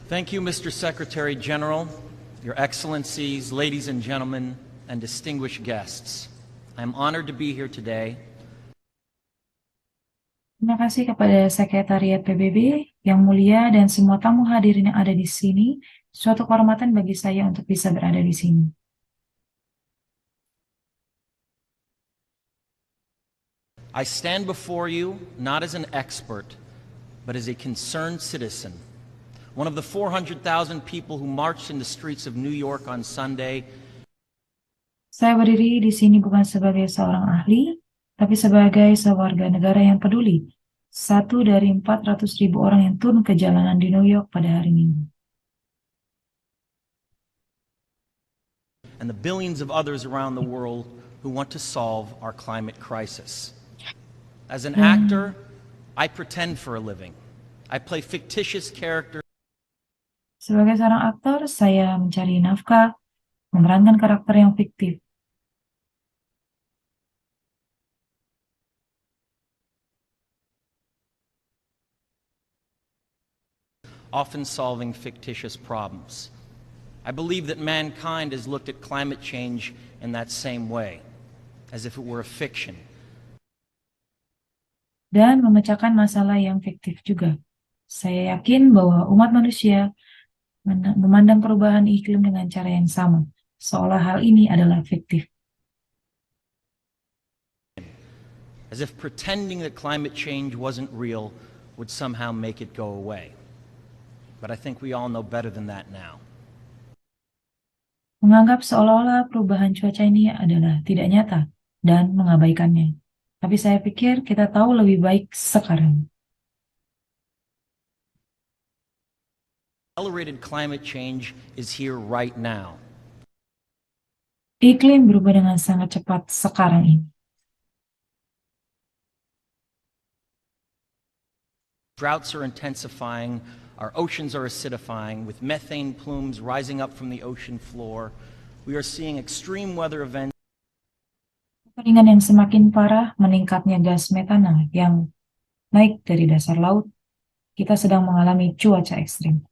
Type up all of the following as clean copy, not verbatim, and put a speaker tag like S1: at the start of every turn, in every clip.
S1: Thank you, Mr. Secretary General, Your Excellencies, ladies and gentlemen, and distinguished guests. I am honored to be here today.
S2: Terima kasih kepada Sekretariat PBB yang mulia dan semua tamu hadirin yang ada di sini. Suatu kehormatan bagi saya untuk bisa berada di sini.
S1: I stand before you not as an expert, but as a concerned citizen. One of the 400,000 people who marched in the streets of New York on Sunday.
S2: Saya berdiri di sini bukan sebagai seorang ahli, tapi sebagai sewarga negara yang peduli. Satu dari 400.000 orang yang turun ke jalanan di New York pada hari Minggu.
S1: And the billions of others around the world who want to solve our climate crisis. As an actor, I pretend for a living. I play fictitious characters.
S2: Sebagai seorang aktor, saya mencari nafkah, memerankan karakter yang fiktif.
S1: Often solving fictitious problems. I believe that mankind has looked at climate change in that same way, as if it were a fiction.
S2: Dan memecahkan masalah yang fiktif juga. Saya yakin bahwa umat manusia memandang perubahan iklim dengan cara yang sama, seolah hal ini adalah fiktif.
S1: As if pretending that climate change wasn't real would somehow make it go away. But I think we all know better than that now.
S2: Menganggap seolah-olah perubahan cuaca ini adalah tidak nyata dan mengabaikannya. Tapi saya pikir kita tahu lebih baik sekarang.
S1: Accelerated climate change is here right now.
S2: Iklim berubah dengan sangat cepat sekarang ini.
S1: Droughts are intensifying, our oceans are acidifying, with methane plumes rising up from the ocean floor. We are seeing extreme weather events.
S2: Kekeringan yang semakin parah, meningkatnya gas metana yang naik dari dasar laut. Kita sedang mengalami cuaca ekstrim.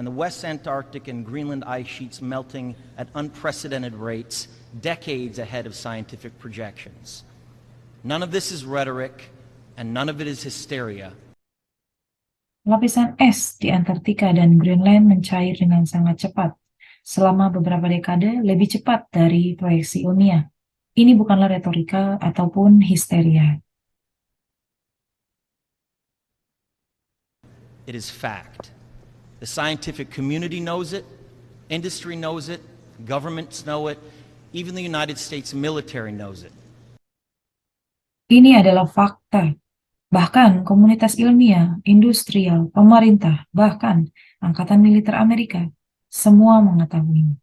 S1: And the West Antarctic and Greenland ice sheets melting at unprecedented rates, decades ahead of scientific projections. None of this is rhetoric, and none of it is hysteria.
S2: Lapisan es di Antartika dan Greenland mencair dengan sangat cepat, selama beberapa dekade lebih cepat dari proyeksi ilmiah. Ini bukanlah retorika ataupun histeria.
S1: It is fact. The scientific community knows it, industry knows it, governments know it, even the United States military knows it.
S2: Ini adalah fakta. Bahkan komunitas ilmiah, industrial, pemerintah, bahkan Angkatan Militer Amerika, semua mengetahuinya.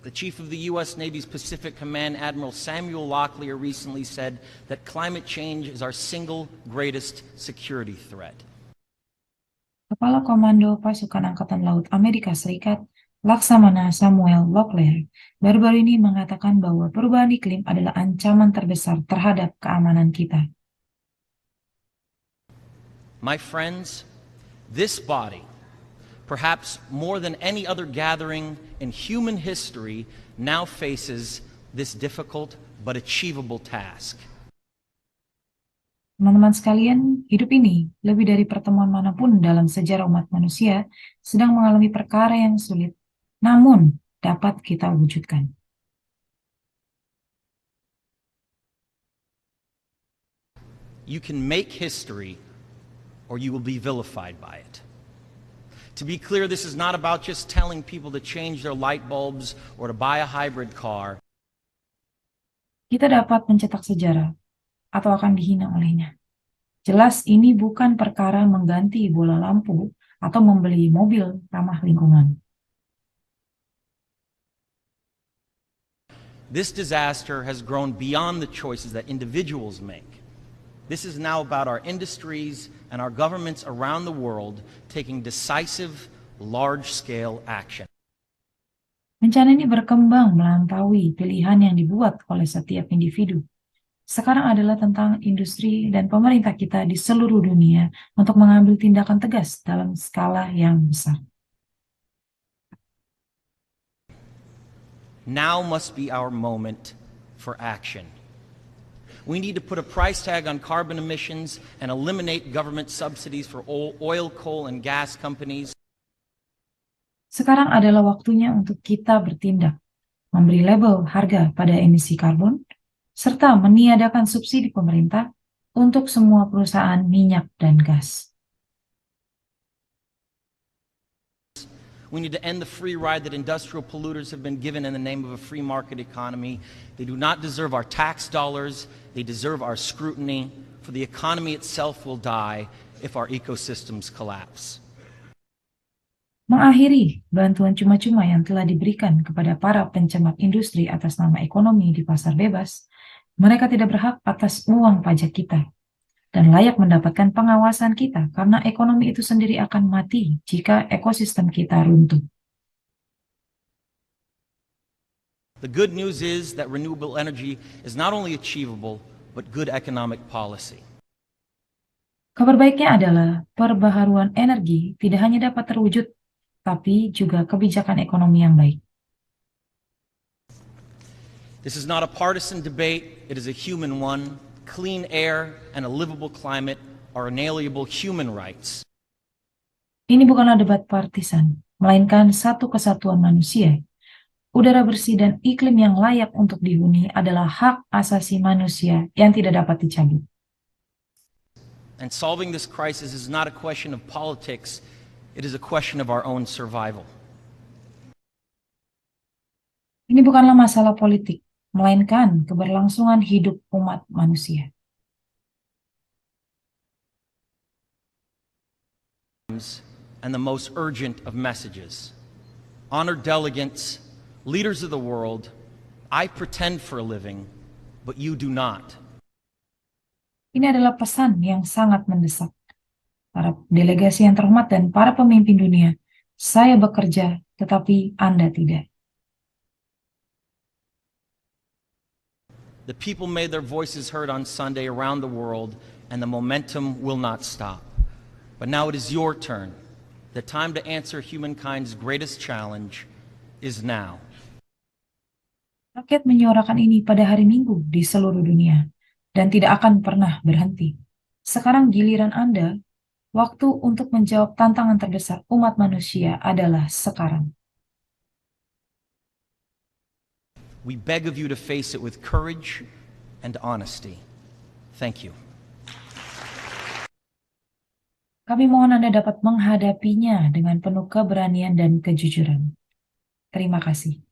S1: The chief of the U.S. Navy's Pacific Command, Admiral Samuel Locklear, recently said that climate change is our single greatest security threat.
S2: Kepala Komando Pasukan Angkatan Laut Amerika Serikat, Laksamana Samuel Locklear, baru-baru ini mengatakan bahwa perubahan iklim adalah ancaman terbesar terhadap keamanan kita.
S1: My friends, this body, perhaps more than any other gathering in human history, now faces this difficult but achievable task.
S2: Teman-teman sekalian, hidup ini, lebih dari pertemuan manapun dalam sejarah umat manusia, sedang mengalami perkara yang sulit, namun dapat kita wujudkan.
S1: You can make history, or you will be vilified by it. To be clear, this is not about just telling people to change their light bulbs or to buy a hybrid car.
S2: Kita dapat mencetak sejarah atau akan dihina olehnya. Jelas ini bukan perkara mengganti bola lampu atau membeli mobil ramah lingkungan.
S1: This disaster has grown beyond the choices that individuals make. This is now about our industries and our governments around the world taking decisive, large-scale action.
S2: Bencana ini berkembang melampaui pilihan yang dibuat oleh setiap individu. Sekarang adalah tentang industri dan pemerintah kita di seluruh dunia untuk mengambil tindakan tegas dalam skala yang besar.
S1: Now must be our moment for action. We need to put a price tag on carbon emissions and eliminate government subsidies for oil, coal, and gas companies.
S2: Sekarang adalah waktunya untuk kita bertindak, memberi label harga pada emisi karbon, serta meniadakan subsidi pemerintah untuk semua perusahaan minyak dan gas.
S1: We need to end the free ride that industrial polluters have been given in the name of a free market economy. They do not deserve our tax dollars. They deserve our scrutiny, for the economy itself will die if our ecosystems collapse.
S2: Mengakhiri bantuan cuma-cuma yang telah diberikan kepada para pencemar industri atas nama ekonomi di pasar bebas, mereka tidak berhak atas uang pajak kita dan layak mendapatkan pengawasan kita karena ekonomi itu sendiri akan mati jika ekosistem kita runtuh.
S1: The good news is that renewable energy is not only achievable, but good economic policy.
S2: Kabar baiknya adalah perbaharuan energi tidak hanya dapat terwujud, tapi juga kebijakan ekonomi yang baik.
S1: This is not a partisan debate, it is a human one. Clean air and a livable climate are inalienable human rights.
S2: Ini bukanlah debat partisan, melainkan satu kesatuan manusia. Udara bersih dan iklim yang layak untuk dihuni adalah hak asasi manusia yang tidak dapat dicabut.
S1: And solving this crisis is not a question of politics, it is a question of our own survival.
S2: Ini bukanlah masalah politik, melainkan keberlangsungan hidup umat manusia.
S1: And the most urgent of messages. Honored delegates, leaders of the world, I pretend for a living, but you do not.
S2: Ini adalah pesan yang sangat mendesak. Para delegasi yang terhormat dan para pemimpin dunia, saya bekerja, tetapi Anda tidak.
S1: The people made their voices heard on Sunday around the world, and the momentum will not stop. But now it is your turn. The time to answer humankind's greatest challenge is now.
S2: Rakyat menyuarakan ini pada hari Minggu di seluruh dunia, dan tidak akan pernah berhenti. Sekarang giliran Anda, waktu untuk menjawab tantangan terbesar umat manusia adalah sekarang.
S1: We beg of you to face it with courage and honesty. Thank you.
S2: Kami mohon Anda dapat menghadapinya dengan penuh keberanian dan kejujuran. Terima kasih.